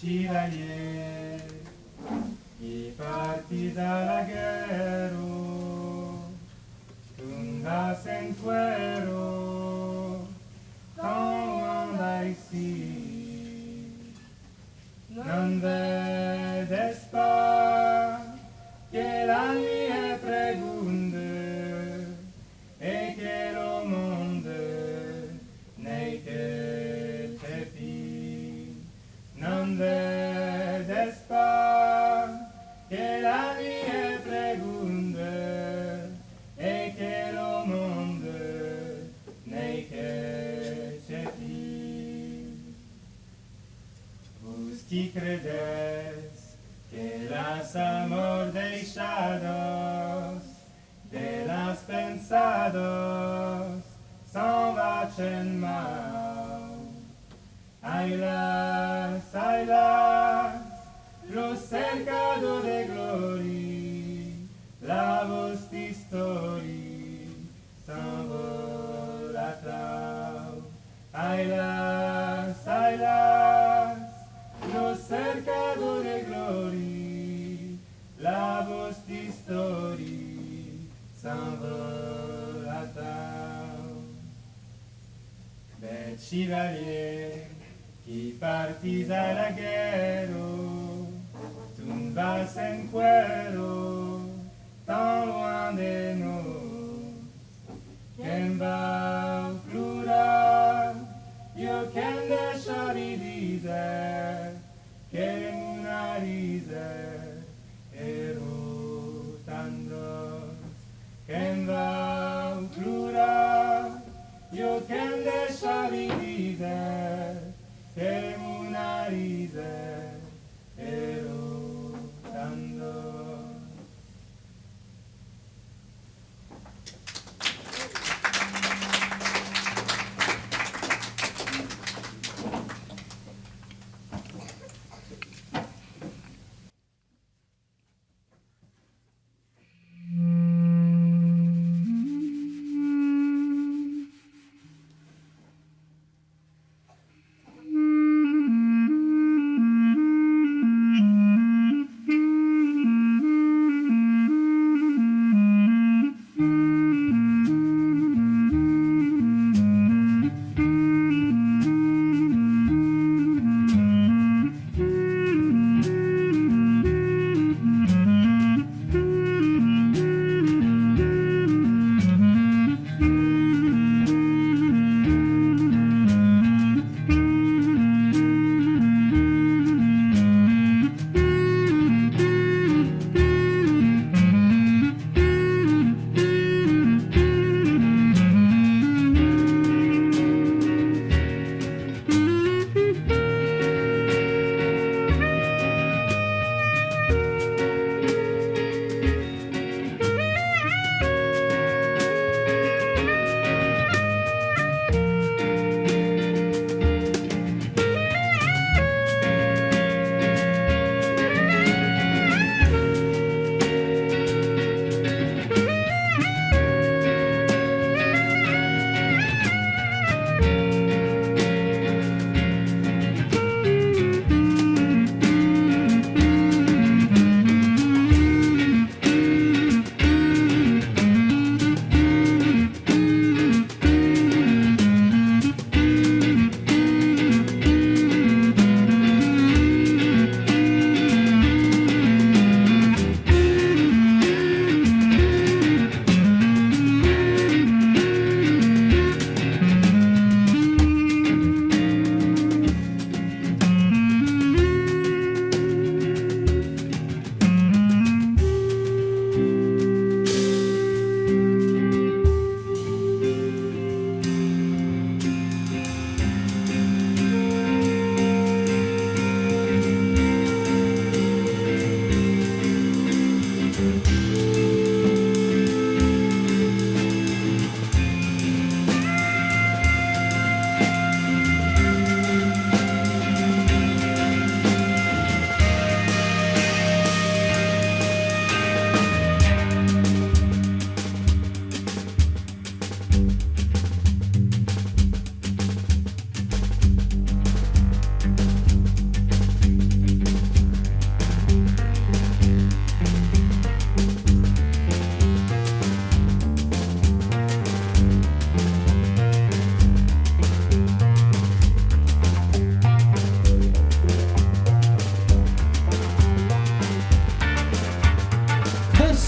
chevalier qui partit à la guerre, tumba sin cuero, tant ici, non vedes pas que la nuit est pregunde et que le monde n'est que petit. Non vedes pas que la nuit est pregunde et que le monde n'est que petit. Vous qui credes que las amor deixados de las pensados s'en vacen mal. Ailas, lo cercado de gloria, la voz de historia s'envole à trau. Ailas, lo cercado de gloria, la voz de historia s'envole à trau. Bel chevalier qui partis à la guerre, tu vas en cuero, tant loin de nous. Quem va plorar, io quem deixa de dizer, que una risa ero tan dos. Quem va plorar, io quem deixa de dizer, que una risa ero tan dos.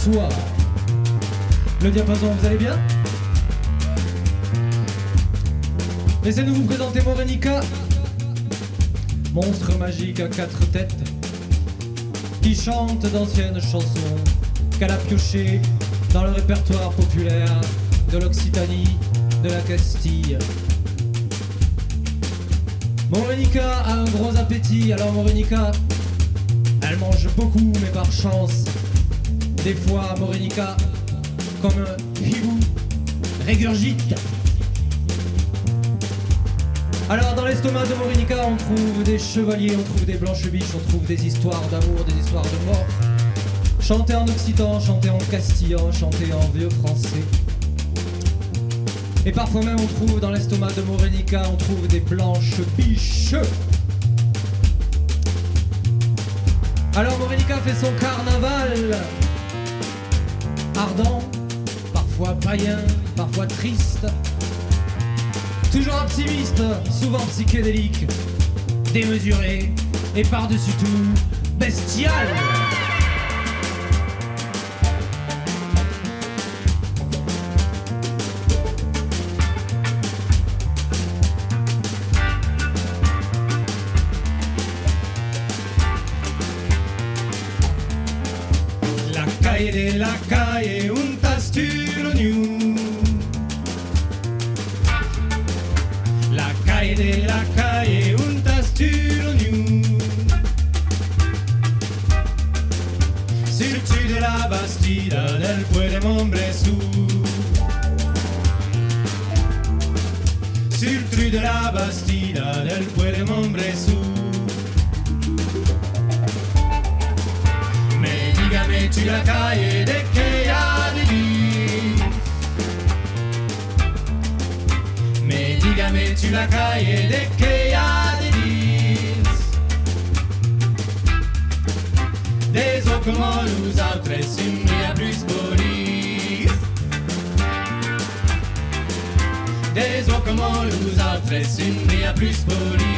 Bonsoir. Le diapason, vous allez bien? Laissez-nous vous présenter Morenica, monstre magique à 4 têtes, qui chante d'anciennes chansons qu'elle a piochées dans le répertoire populaire de l'Occitanie, de la Castille. Morenica a un gros appétit, alors Morenica, elle mange beaucoup, mais par chance, des fois Morenica, comme un hibou, régurgite. Alors dans l'estomac de Morenica, on trouve des chevaliers, on trouve des blanches biches, on trouve des histoires d'amour, des histoires de mort. Chanter en occitan, chanter en castillan, chanter en vieux français. Et parfois même on trouve dans l'estomac de Morenica, on trouve des blanches biches. Alors Morenica fait son carnaval, ardent, parfois païen, parfois triste. Toujours optimiste, souvent psychédélique, démesuré et par-dessus tout, bestial. La calle, un tastur new. La calle, un tastur new. Sur le dessus de la Bastida del puede Montbressou. Sur le dessus de la Bastida del puede Montbressou. Dígame tu la calle de que ya de vivir. Mais dígame tu la calle de que ya de vivir. Des eaux comme nous autres, une vie à plus polie. Des eaux comme nous autres, une vie à plus polie.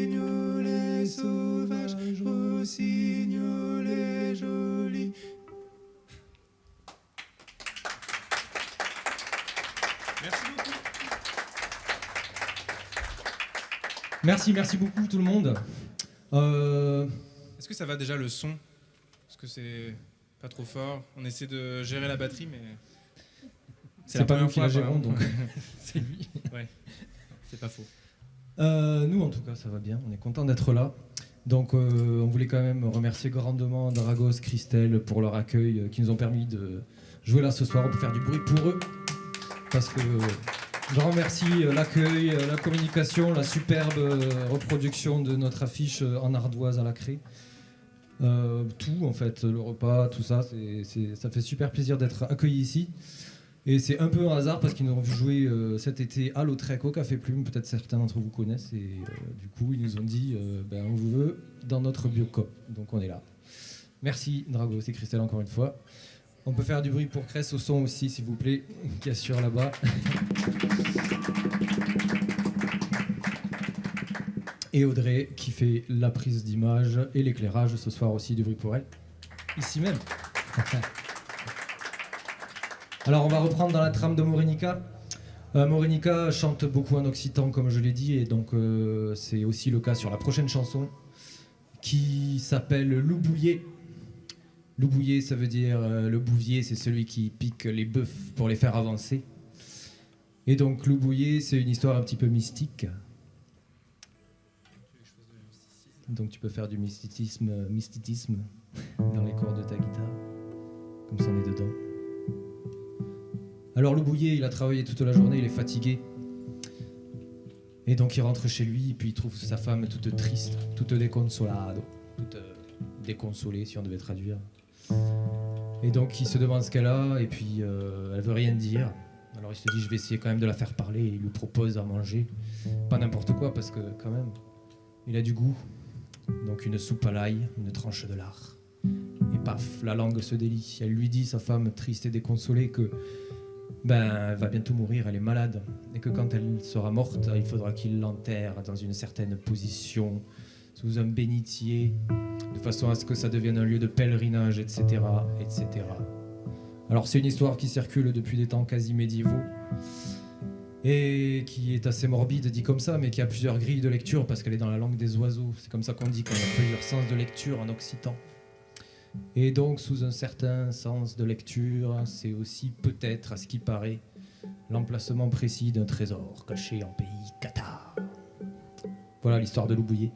rossignols sauvages, rossignols jolis. Merci beaucoup. Merci beaucoup tout le monde. Est-ce que ça va déjà le son? Est-ce que c'est pas trop fort? On essaie de gérer la batterie, mais C'est pas nous qui la apparemment. gérons, donc c'est lui. Ouais, c'est pas faux. Nous, en tout cas, ça va bien. On est content d'être là. Donc, on voulait quand même remercier grandement Dragos, Christelle pour leur accueil qui nous ont permis de jouer là ce soir. On peut faire du bruit pour eux. Parce que je remercie l'accueil, la communication, la superbe reproduction de notre affiche en ardoise à la craie. Tout, en fait, le repas, tout ça, ça fait super plaisir d'être accueilli ici. Et c'est un peu un hasard parce qu'ils nous ont vu jouer cet été à Lautrec au Café Plume. Peut-être certains d'entre vous connaissent. Et du coup, ils nous ont dit on vous veut dans notre biocop. Donc on est là. Merci Dragos et Christelle encore une fois. On peut faire du bruit pour Cress au son aussi, s'il vous plaît, qui assure là-bas. Et Audrey qui fait la prise d'image et l'éclairage ce soir aussi, du bruit pour elle. Ici même. Alors on va reprendre dans la trame de Morenica. Morenica chante beaucoup en occitan comme je l'ai dit et donc c'est aussi le cas sur la prochaine chanson qui s'appelle Louboulier. Louboulier ça veut dire le bouvier, c'est celui qui pique les bœufs pour les faire avancer. Et donc Louboulier c'est une histoire un petit peu mystique. Donc tu peux faire du mysticisme dans les cordes de ta guitare, comme ça on est dedans. Alors Louboulier, il a travaillé toute la journée, il est fatigué. Et donc il rentre chez lui, et puis il trouve sa femme toute triste, toute déconsolado, toute déconsolée si on devait traduire. Et donc il se demande ce qu'elle a, et puis elle veut rien dire. Alors il se dit je vais essayer quand même de la faire parler, et il lui propose à manger. Pas n'importe quoi, parce que quand même, il a du goût. Donc une soupe à l'ail, une tranche de lard. Et paf, la langue se délie. Elle lui dit, sa femme triste et déconsolée, que elle va bientôt mourir, elle est malade. Et que quand elle sera morte, il faudra qu'il l'enterre dans une certaine position, sous un bénitier, de façon à ce que ça devienne un lieu de pèlerinage, etc. etc. Alors c'est une histoire qui circule depuis des temps quasi médiévaux, et qui est assez morbide dit comme ça, mais qui a plusieurs grilles de lecture parce qu'elle est dans la langue des oiseaux. C'est comme ça qu'on dit qu'on a plusieurs sens de lecture en occitan. Et donc sous un certain sens de lecture, c'est aussi peut-être, à ce qui paraît, l'emplacement précis d'un trésor caché en pays cathare. Voilà l'histoire de Louboulier.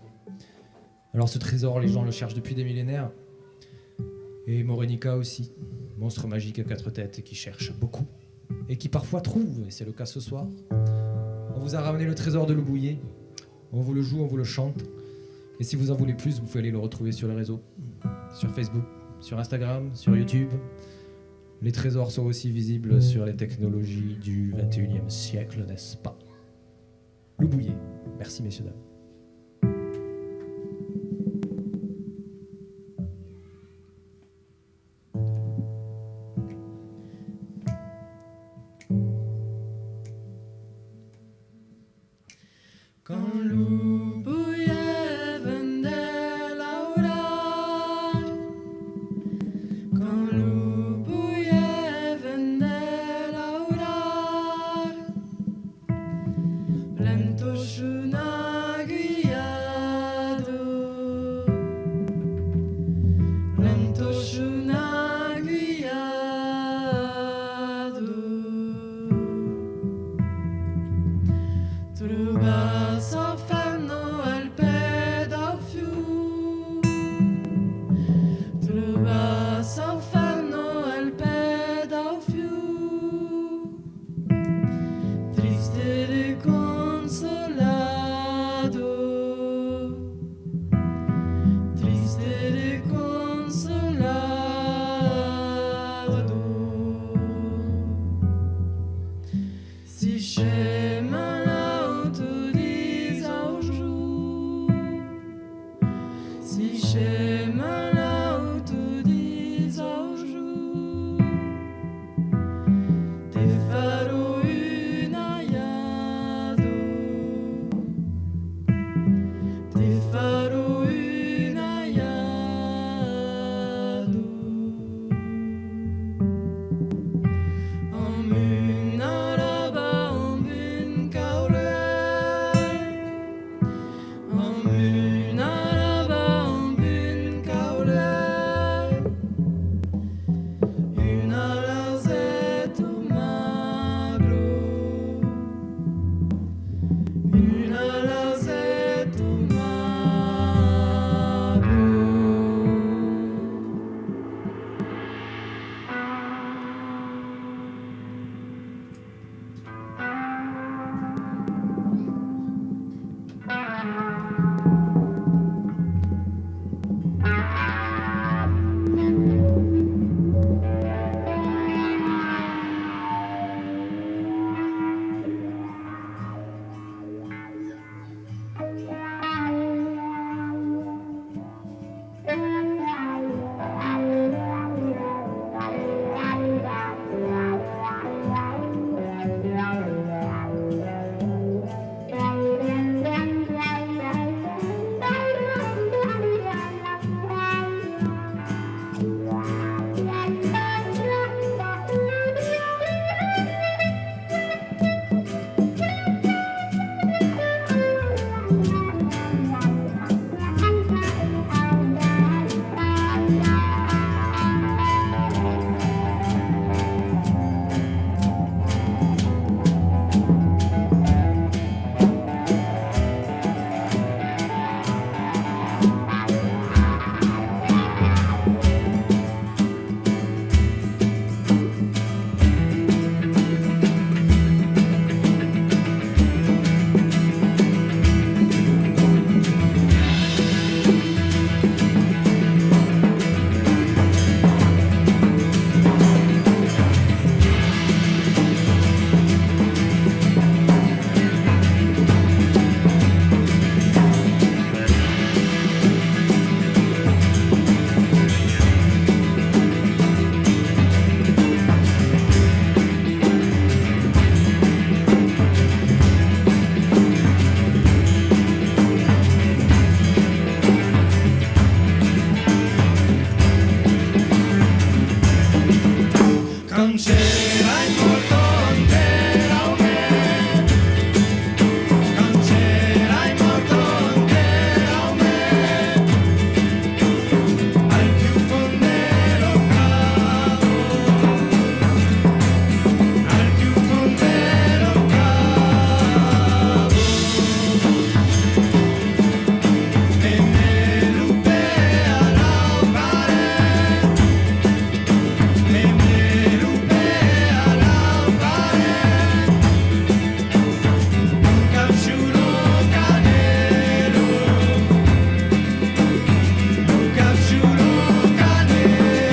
Alors ce trésor, les gens le cherchent depuis des millénaires. Et Morenica aussi, monstre magique à 4 têtes qui cherche beaucoup. Et qui parfois trouve, et c'est le cas ce soir. On vous a ramené le trésor de Louboulier, on vous le joue, on vous le chante, et si vous en voulez plus, vous pouvez aller le retrouver sur les réseaux, sur Facebook, sur Instagram, sur YouTube. Les trésors sont aussi visibles sur les technologies du 21e siècle, n'est-ce pas? Louboulier, merci messieurs dames. Quand Louboulier vendait l'aurar, quand Louboulier vendait l'aurar, lentos una guiado, lentos una guiado, truba sofferno al pedafiu, truba sofferno al pedafiu, triste deconsolado, triste deconsolado, si scema si scema l'autodis au jour, te farò un aiado, te faro unaiado Omun araba omun kaure Omun araba omun kaure Una lazeto magro Una lazeto magro Quand c'era il morto intero me Quand c'era il morto intero me Al più fondero cavo Al più fondero cavo E me lupe all'aupare E me lupe all'aupare Un capciulo canelo Un capciulo canelo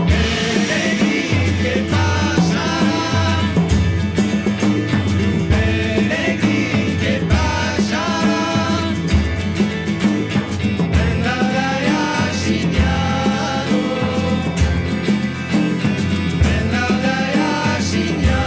Pellegrini che passaran Pellegrini che passaran Prenda dai ascigliano Prenda dai ascigliano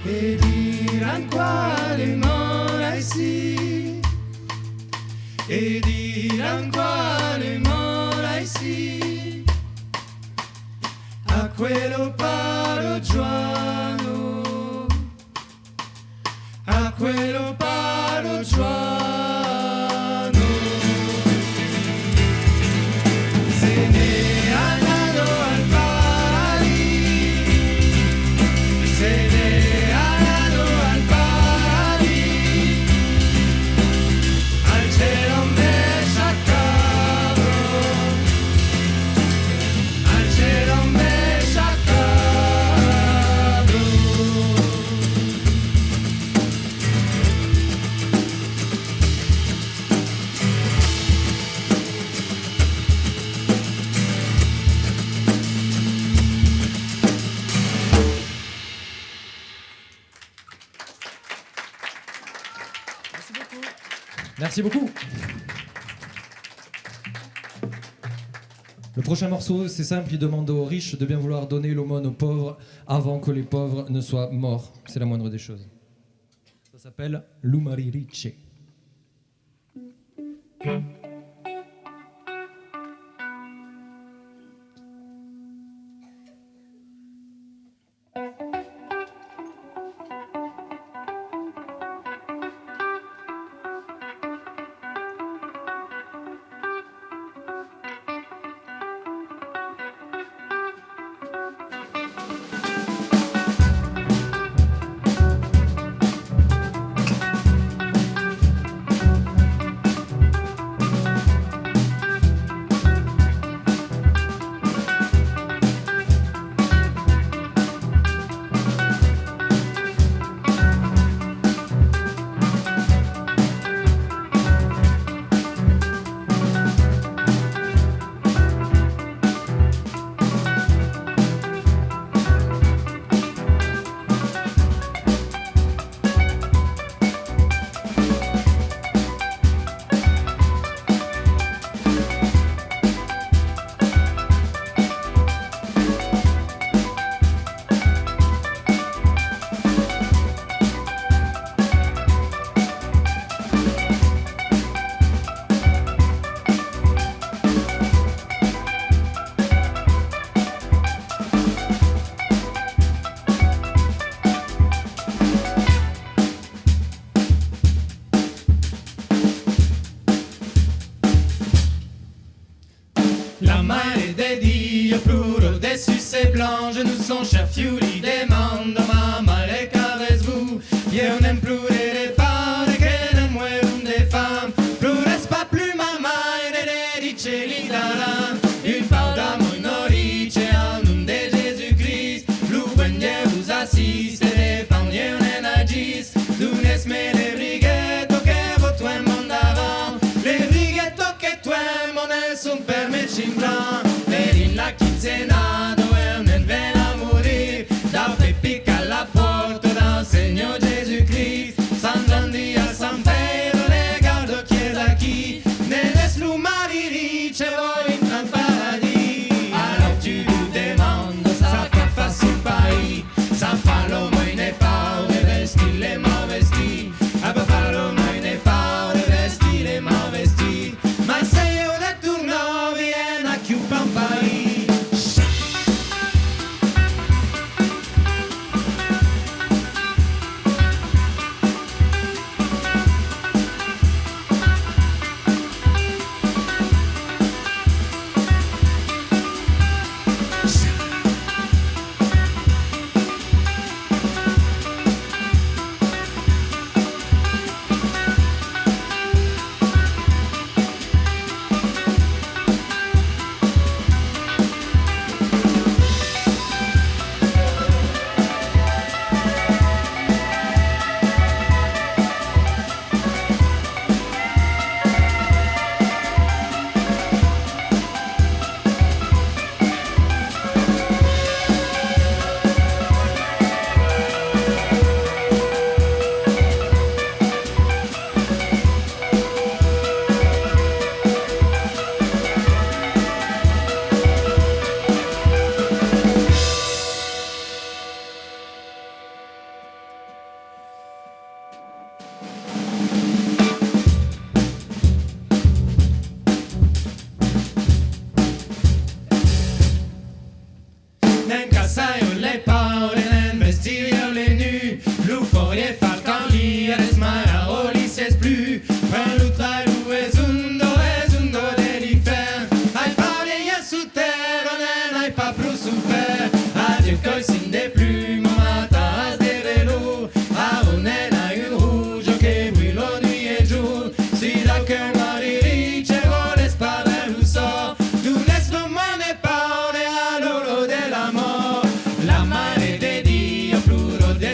E diran quale morai sì E diran quale morai sì A quello paro Giuano quello palo giuano. Se ne andando al paradis, se ne andando al paradis, al cielo me sciacabro, al cielo me sciacabro. Merci beaucoup. Le prochain morceau, c'est simple, il demande aux riches de bien vouloir donner l'aumône aux pauvres avant que les pauvres ne soient morts. C'est la moindre des choses. Ça s'appelle Lumari Ricce. La mare de Dio pluro de susse blanche, nous son chef Fiuli demande mamma le qu'avez-vous? Io n'aime plus les parts que ne mueron des femmes, plures pas plus mamma e ne dice l'idara, une part d'amour norice en nom de Jésus-Christ, l'oubien vous assiste et l'épargne en agis, d'unes me les brighetto que votre monde avant, les brighetto que toi mon son permet cimbran, per in la quinzenado e un ven a morir, da Peppica alla porta da Signor Jésus-Christ, Sant'Andì a San Pedro, regardo chiesa chi, nelle slumari ricevo in un paradis, alors tu lui demandes, ça pas facile país, ça fa l'homme n'est pas revesti les mauvais vestis, a pas fa l'homme n'est pas revesti les mauvais vestis, ma se io ritorno viene a chiupa un país.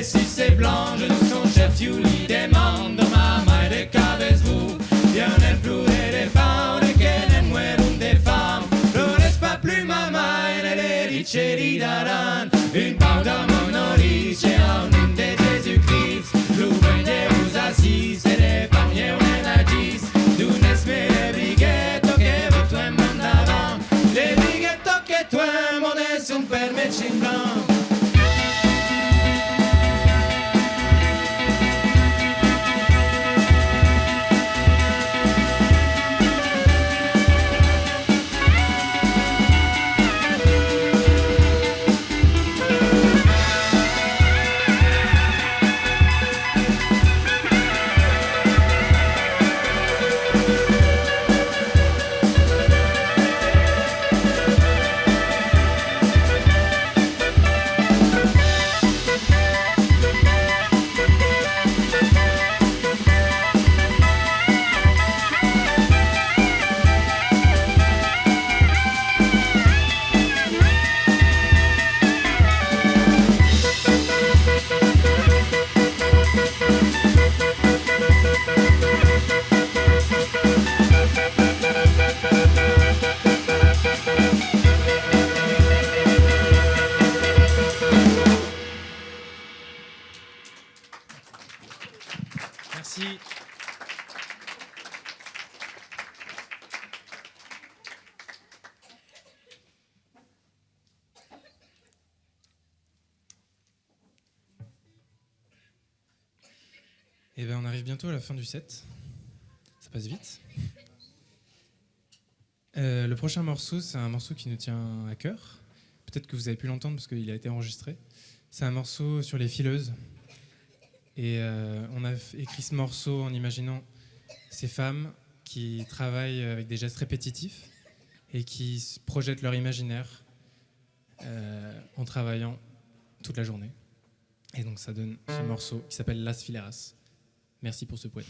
succès blanches, nous sommes chefs Yuli, des membres de mamma et de cabez-vous. Bien nel plure de paure che ne mueron de fame. Flores pas plus mamma e nelle riceri daran. Une pau de monorice en une de Jésus-Christ. L'ouvre de vous assis et d'épargner un agis. D'un esprit brighetto che vous toi mandavant. Les brighetto che toi mon es un permet blanc. Merci. Eh bien, on arrive bientôt à la fin du set. Ça passe vite. Le prochain morceau, c'est un morceau qui nous tient à cœur. Peut-être que vous avez pu l'entendre parce qu'il a été enregistré. C'est un morceau sur les fileuses. Et on a écrit ce morceau en imaginant ces femmes qui travaillent avec des gestes répétitifs et qui projettent leur imaginaire en travaillant toute la journée. Et donc ça donne ce morceau qui s'appelle Las Fileras. Merci pour ce poète.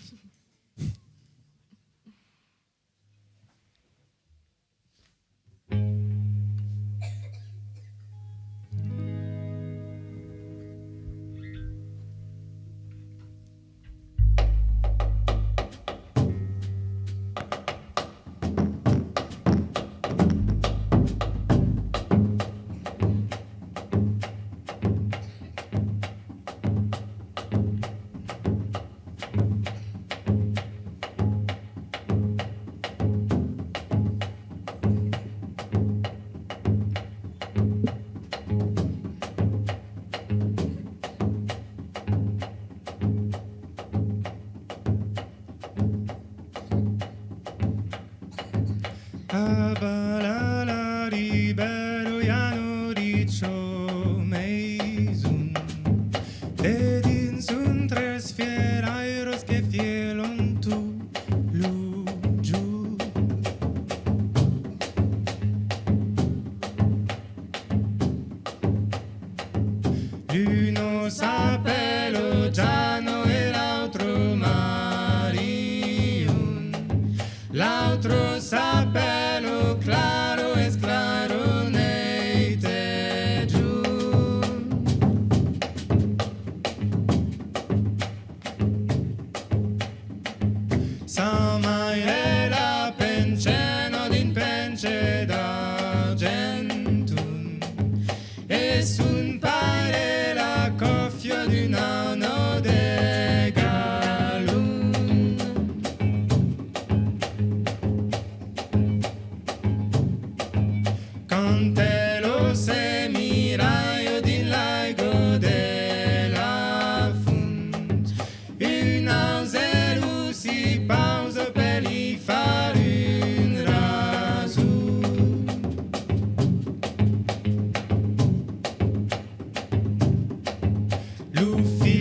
Abalala libero iano dicho meizun Dedin sun tres fierairos que fielon tu luju L'uno s'appelle Giano e l'altro Marion L'altro s'appelle Claro es claro neite giun Samai e la penceno din pence d'argentum E sun pare la coffia d'un anno de galun Cantelo se miraio din laigo de la fund Un auzelul si pauză pe li far un razul Luffy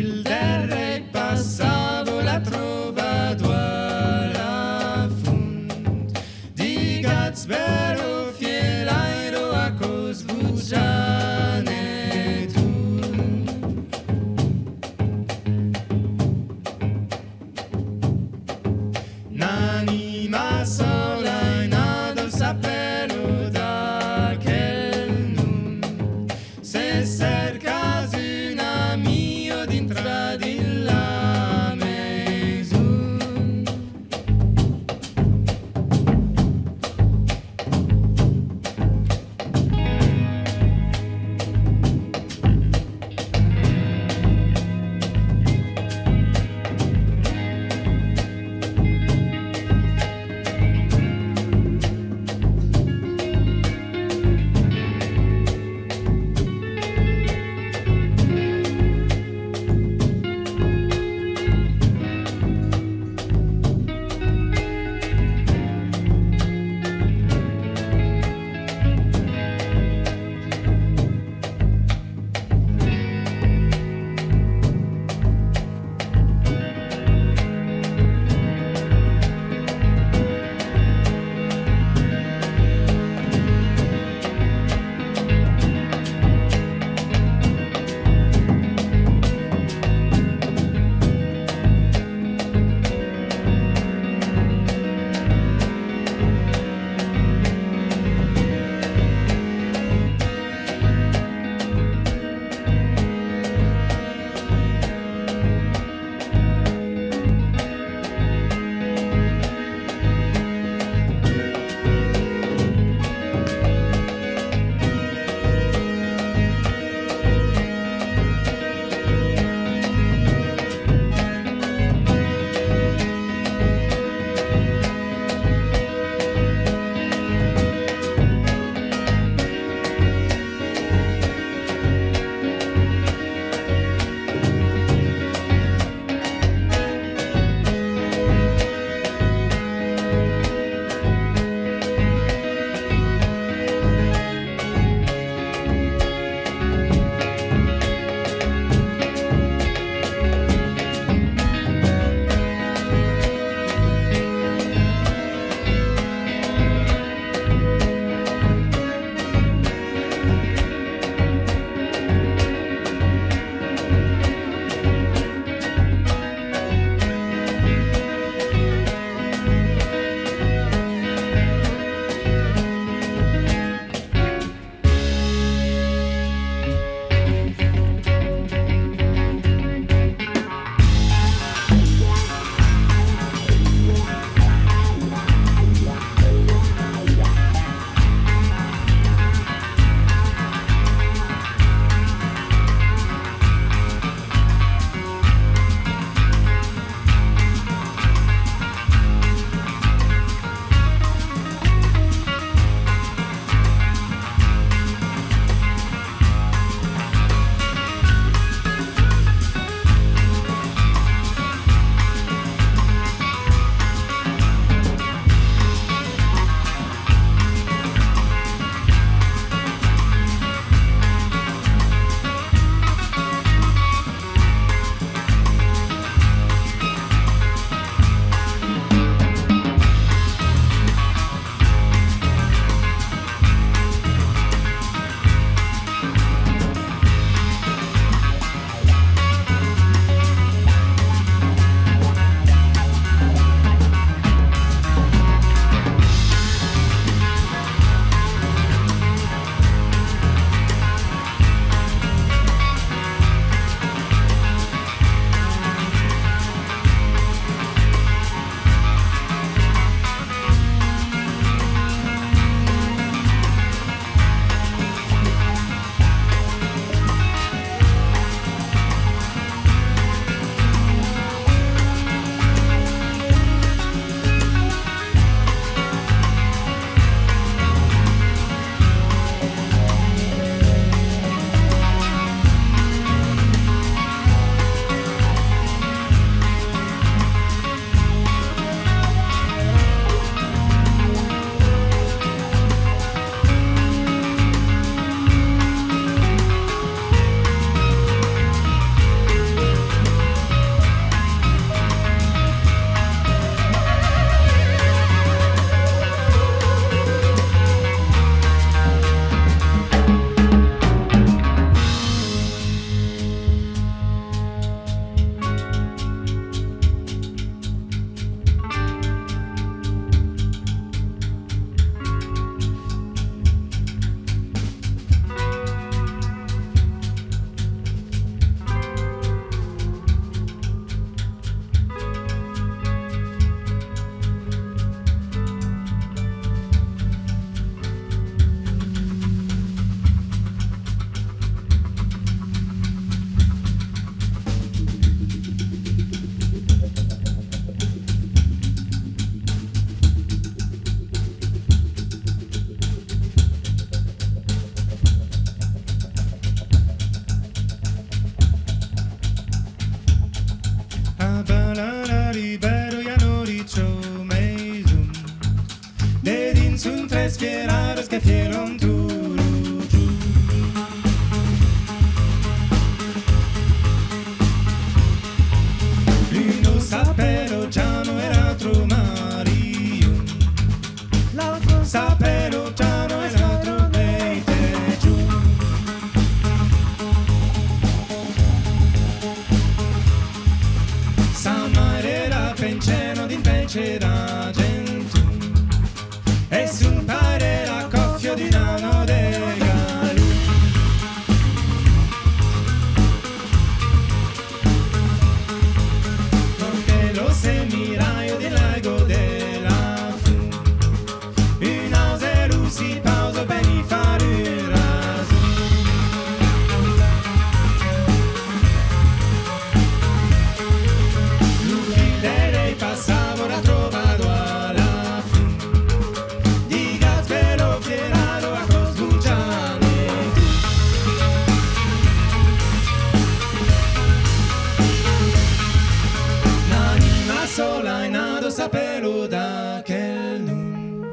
sola in ado sapelo da che nu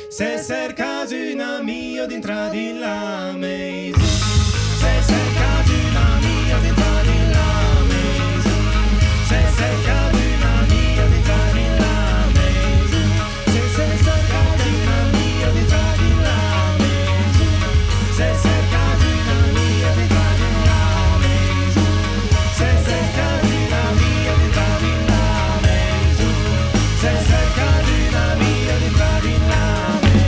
se cerca di un amico dintra di la maison se cerca di un amico dintra di la maison se cerca di un amico dintra di la maison se cerca di un amico dintra di la maison se cerca di un amico dintra di la maison se cerca di un amico dintra di la maison se cerca di un amico dintra di la maison.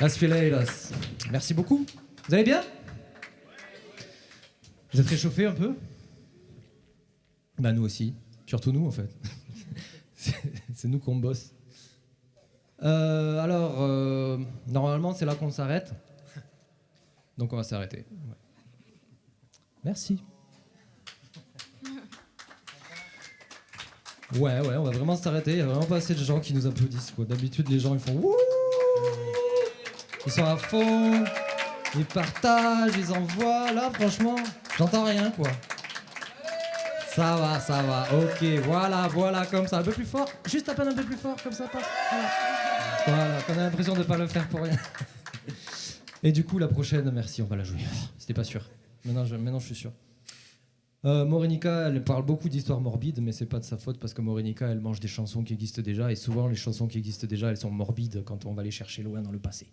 Las Fileiras. Merci beaucoup. Vous allez bien? Vous êtes réchauffés un peu? Bah nous aussi. Surtout nous en fait. C'est nous qu'on bosse. Alors, normalement c'est là qu'on s'arrête. Donc on va s'arrêter. Ouais. Merci. Ouais, on va vraiment s'arrêter. Il n'y a vraiment pas assez de gens qui nous applaudissent, quoi. D'habitude les gens ils font wouh. Ils sont à fond, ils partagent, ils envoient. Là, franchement, j'entends rien, quoi. Ça va. Ok, voilà, comme ça. Un peu plus fort, juste à peine un peu plus fort, comme ça passe. Voilà, qu'on a l'impression de ne pas le faire pour rien. Et du coup, la prochaine, merci, on va la jouer. C'était pas sûr. Maintenant, je suis sûr. Morenica, elle parle beaucoup d'histoires morbides, mais c'est pas de sa faute parce que Morenica, elle mange des chansons qui existent déjà. Et souvent, les chansons qui existent déjà, elles sont morbides quand on va les chercher loin dans le passé.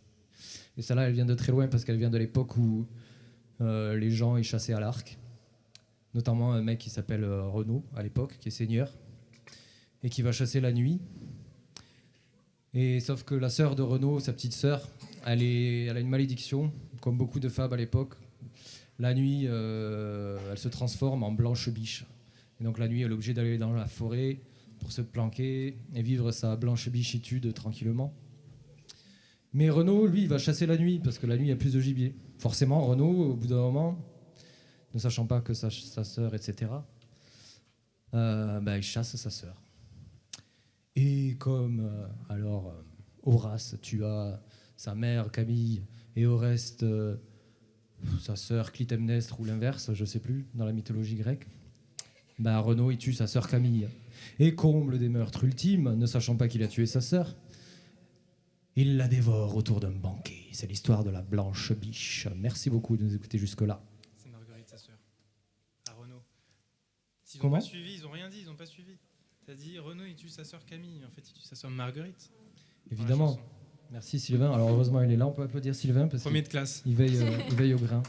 Et celle-là, elle vient de très loin parce qu'elle vient de l'époque où les gens y chassaient à l'arc. Notamment un mec qui s'appelle Renaud, à l'époque, qui est seigneur, et qui va chasser la nuit. Et sauf que la sœur de Renaud, sa petite sœur, elle a une malédiction, comme beaucoup de femmes à l'époque. La nuit, elle se transforme en blanche biche. Et donc la nuit, elle est obligée d'aller dans la forêt pour se planquer et vivre sa blanche bichitude tranquillement. Mais Renaud, lui, il va chasser la nuit, parce que la nuit, il y a plus de gibier. Forcément, Renaud, au bout d'un moment, ne sachant pas que sa sœur, etc., il chasse sa sœur. Et comme, Horace tua sa mère, Camille, et au reste, sa sœur, Clytemnestre, ou l'inverse, je sais plus, dans la mythologie grecque, Renaud, il tue sa sœur Camille. Et comble des meurtres ultimes, ne sachant pas qu'il a tué sa sœur, il la dévore autour d'un banquet. C'est l'histoire de la blanche biche. Merci beaucoup de nous écouter jusque-là. C'est Marguerite, sa sœur. À Renaud. S'ils Comment n'ont pas suivi, ils n'ont rien dit, ils n'ont pas suivi. T'as dit Renaud, il tue sa sœur Camille. En fait, il tue sa sœur Marguerite. Évidemment. Merci Sylvain. Alors heureusement, il est là. On peut applaudir Sylvain parce Premier de classe. qu'il veille au grain.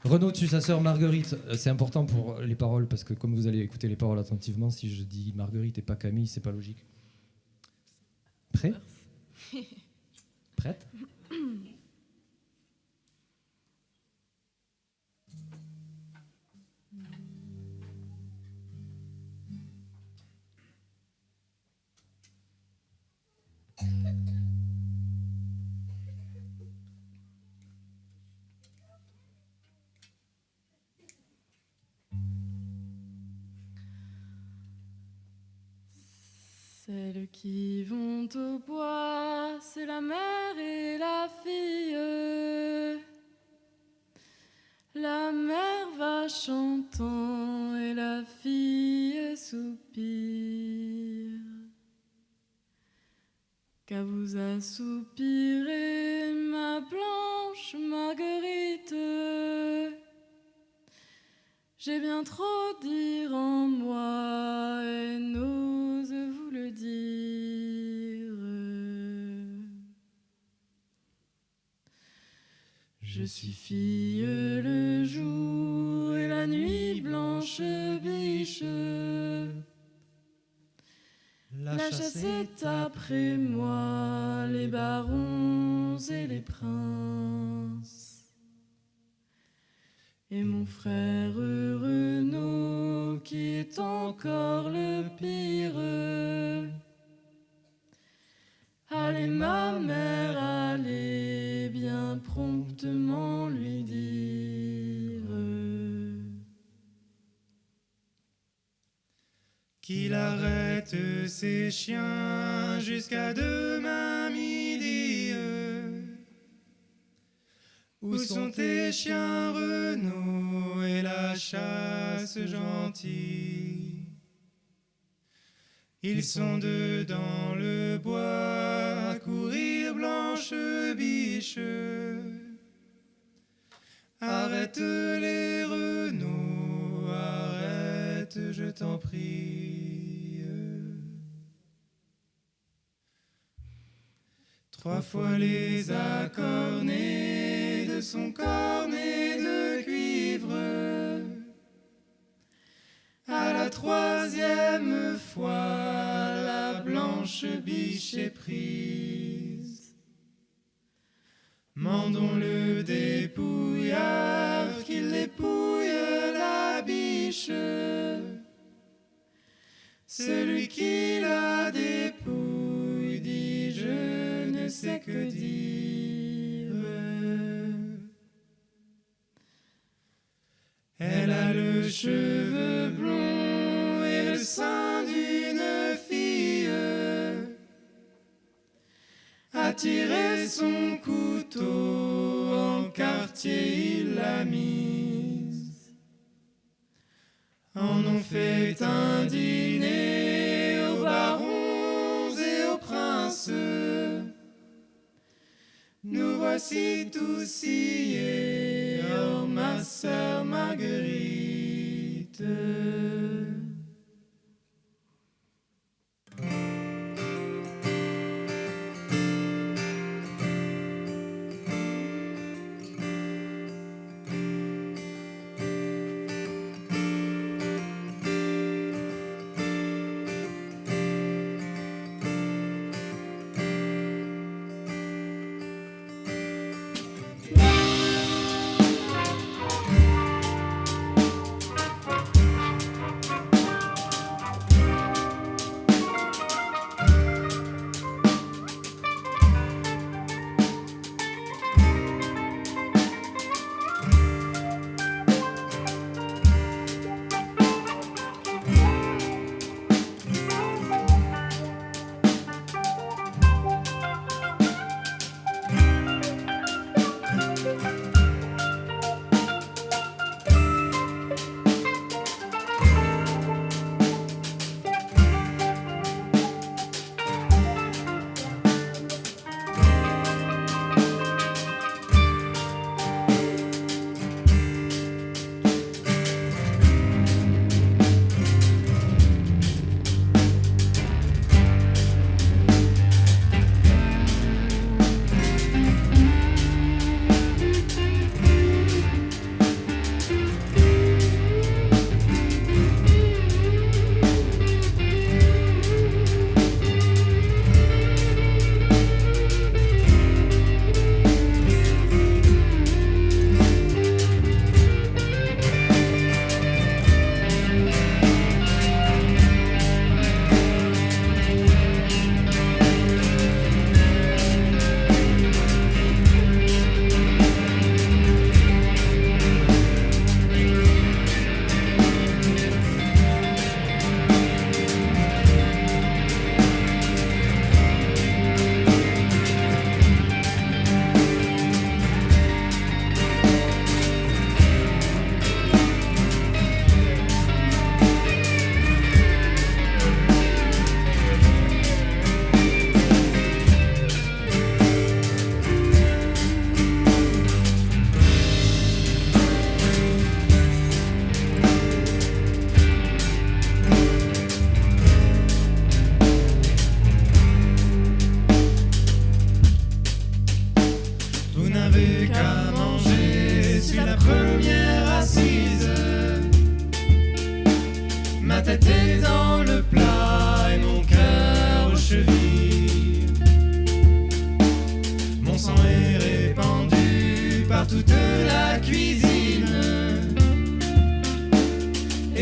Renaud tue sa sœur Marguerite. C'est important pour les paroles parce que comme vous allez écouter les paroles attentivement, si je dis Marguerite et pas Camille, c'est pas logique. Prêt? Prête? Celles qui vont au bois, c'est la mère et la fille. La mère va chantant et la fille soupire. Qu'à vous a soupiré ma blanche Marguerite. J'ai bien trop dire en moi et n'ose vous le dire. Je suis fille le jour et la nuit blanche biche. La chasse est après moi, les barons et les princes. Et mon frère Renaud, qui est encore le pire. Allez ma mère, allez bien promptement lui dire Qu'il arrête ses chiens jusqu'à demain midi. Où sont tes chiens Renaud et la chasse gentille? Ils sont deux dans le bois à courir blanche biche. Arrête les Renaud, arrête, je t'en prie. 3 fois les accords nés de son cornet de cuivre. À la 3e fois, la blanche biche est prise. Mandons-le dépouillard, qu'il dépouille la biche. Celui qui la dépouille dit je ne sais que dire. Elle a le cheveu blond et le sein d'une fille. A tiré son couteau, en quartier il l'a mise. En ont fait un dîner aux barons et aux princes. Nous voici tous sciés, oh ma sœur Marguerite.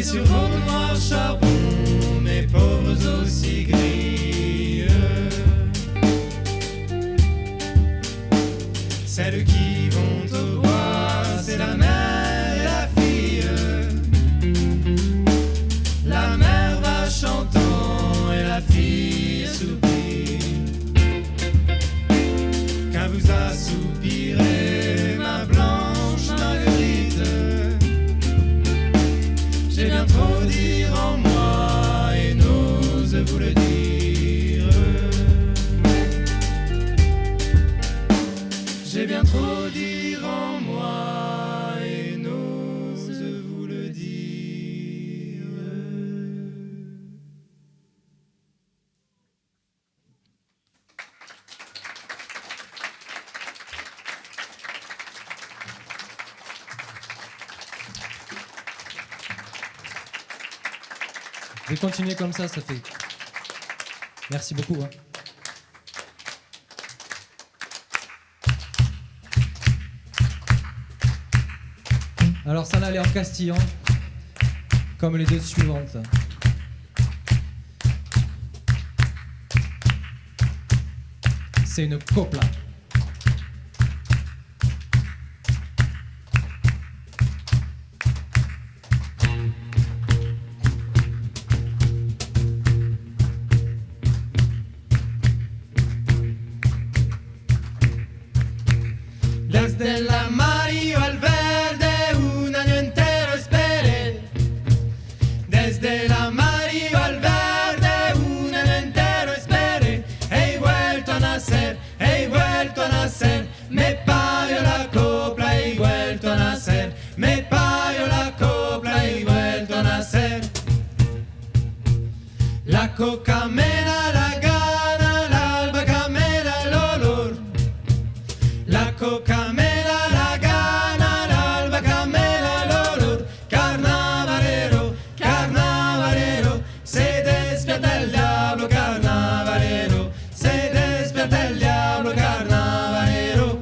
sur vos noirs charbons, mes pauvres aussi gris. Celles qui vont au bois, c'est la mère et la fille. La mère va chantant et la fille soupire. Qu'à vous assoupirer, ma blanche. j'ai bien trop dire en moi et n'ose vous le dire. Je vais continuer comme ça fait. Merci beaucoup. Hein. Alors ça là, elle est en castillan, comme les deux suivantes. C'est une copla. Desde l'amarillo al verde un año entero esperé. Desde l'amarillo al verde un año entero esperé. He vuelto a nacer, he vuelto a nacer. Me pario la copla, he vuelto a nacer. Me pario la copla, he vuelto a nacer. La coca me da la gana, l'albahaca me da el olor. La coca me da la gana, l'albahaca me da el olor. Carnavalero, carnavalero, se despierta el diablo, carnavalero, se despierta el diablo, carnavalero.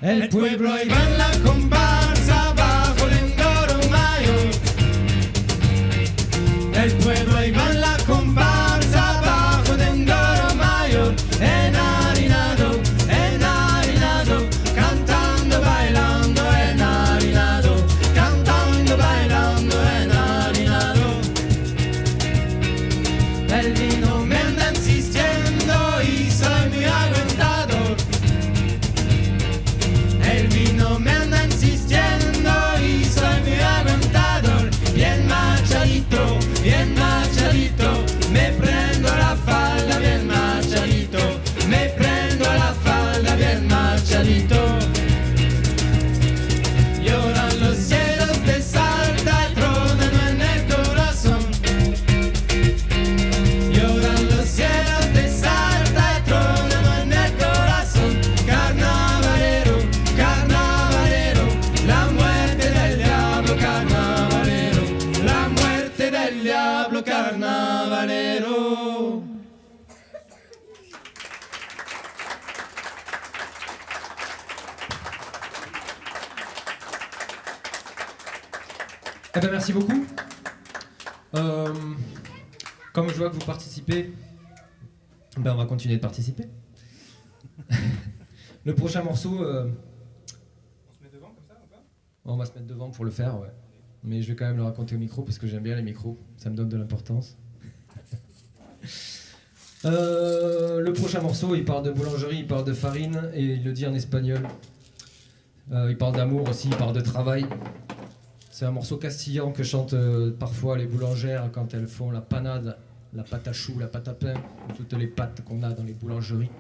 El pueblo iba en la comparsa bajo el endoro mayor. El pueblo iba en la comparsa bajo el endoro mayor. Enharinado, enharinado, cantando, bailando, enharinado, cantando, bailando, enharinado. El vino me anda insistiendo y soy muy aguantador. El vino me anda insistiendo y soy muy aguantador. Bien machadito, me prendo la falda bien machadito. Me prendo la falda bien machadito. Lloran los cielos de Salta y tronan en el corazón. Lloran los cielos de Salta y tronan en el corazón. Carnavalero, carnavalero, la muerte del diablo, carnavalero, la muerte del diablo, carnavalero. Eh ben, merci beaucoup. Comme je vois que vous participez, ben on va continuer de participer. Le prochain morceau, On se met devant comme ça ou pas? on va se mettre devant pour le faire, ouais. Mais je vais quand même le raconter au micro parce que j'aime bien les micros, ça me donne de l'importance. Le prochain morceau, il parle de boulangerie, il parle de farine et il le dit en espagnol. Il parle d'amour aussi, il parle de travail. C'est un morceau castillan que chantent parfois les boulangères quand elles font la panade, la pâte à choux, la pâte à pain, toutes les pâtes qu'on a dans les boulangeries.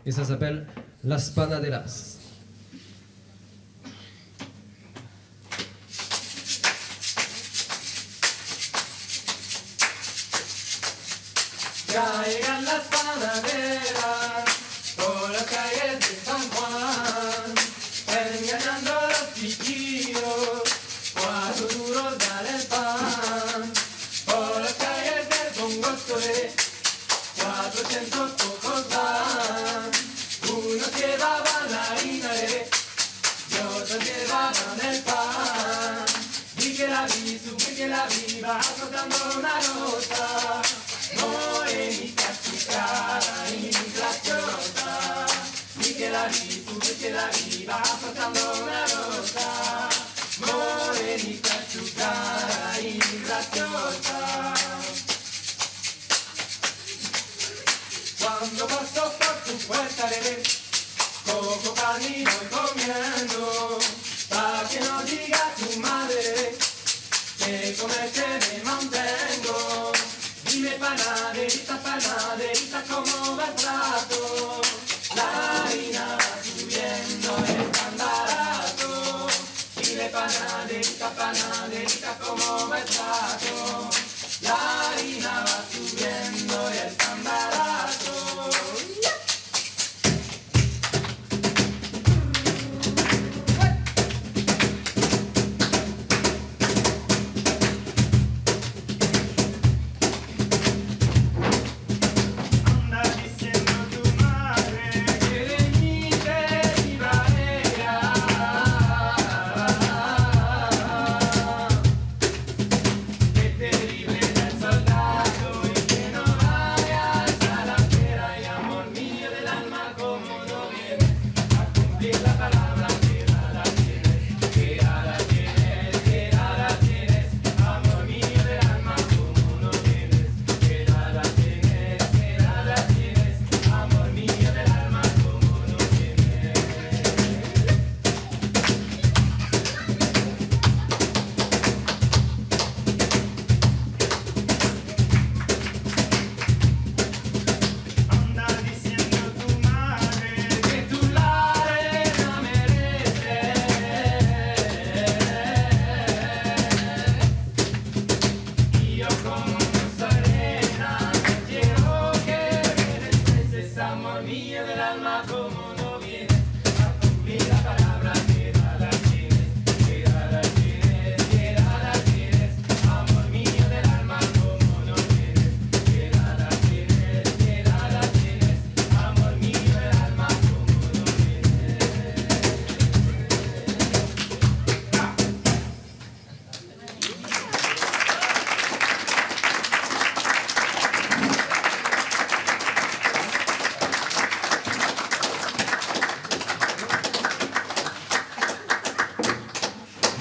Et ça s'appelle Las Panaderas. Ya llegan las panaderas por las calles de San Juan, engañando a los chiquillos, 4 duros vale el pan. Por las calles del Congostoe, 400 pocos van. Unos llevaban la harina y otros llevaban el pan. Vi que la vi, subí que la vi, va soltando una nota. Morenita su cara y graciosa, y que la vi, tú ves que la vi, va pasando una rosa. Morenita su cara y graciosa. Cuando paso por tu puerta, bebé, cojo pan y voy comiendo, pa' que no diga tu madre que comerte me mantengo. Dime panaderita, panaderita, ¿cómo va el plato? La harina va subiendo, es tan barato. Dime panaderita, panaderita, ¿cómo va el plato? La harina va subiendo, es tan barato.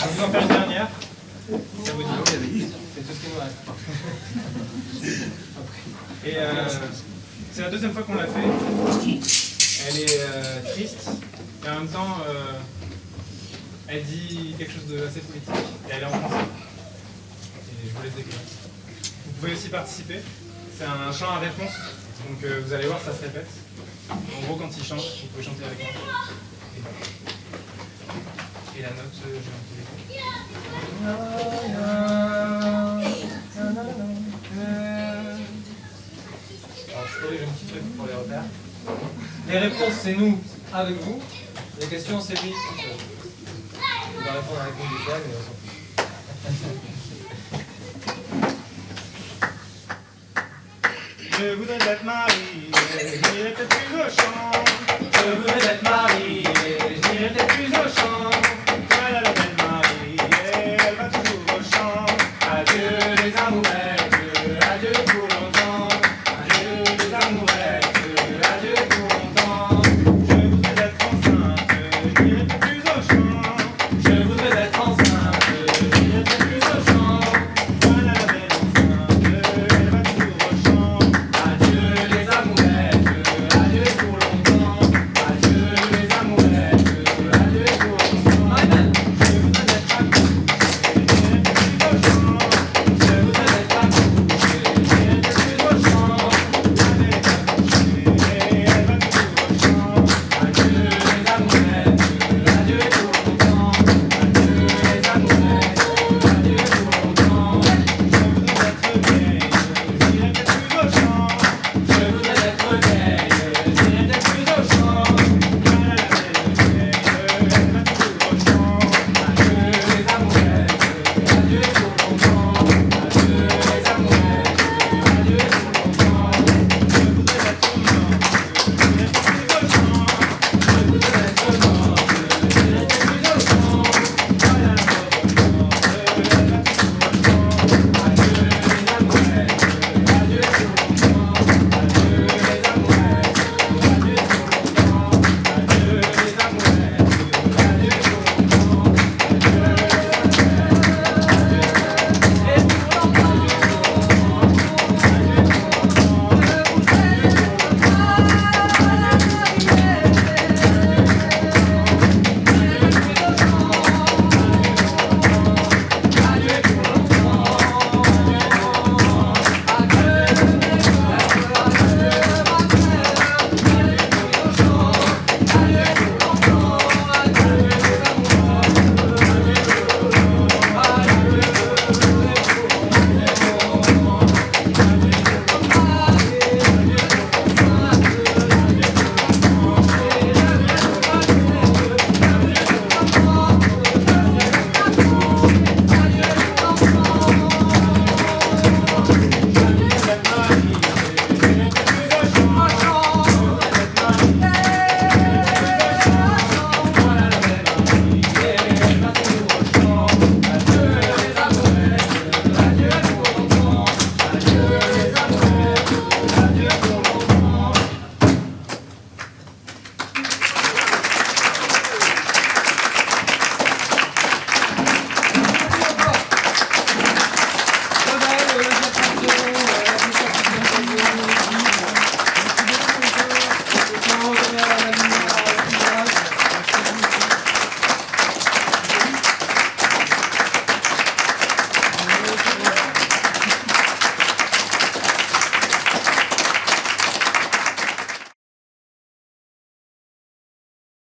On va en faire une dernière. Ça vous dit? C'est tout ce qui nous reste. Et c'est la deuxième fois qu'on l'a fait. Elle est triste et en même temps elle dit quelque chose d'assez politique et elle est en français. Et je vous laisse découvrir. Vous pouvez aussi participer. C'est un chant à réponse. Donc vous allez voir, ça se répète. En gros, quand il chante, vous pouvez chanter avec moi. Et la note, je vais en tous les cas. Alors je corrige un petit truc pour les repères. Les réponses, c'est nous avec vous. Les questions, c'est lui tout seul. Il va répondre avec nous du mais on s'en fout. Je voudrais être marié, j'irai peut-être plus au champ. Je voudrais être marié, j'irai peut-être plus au champ.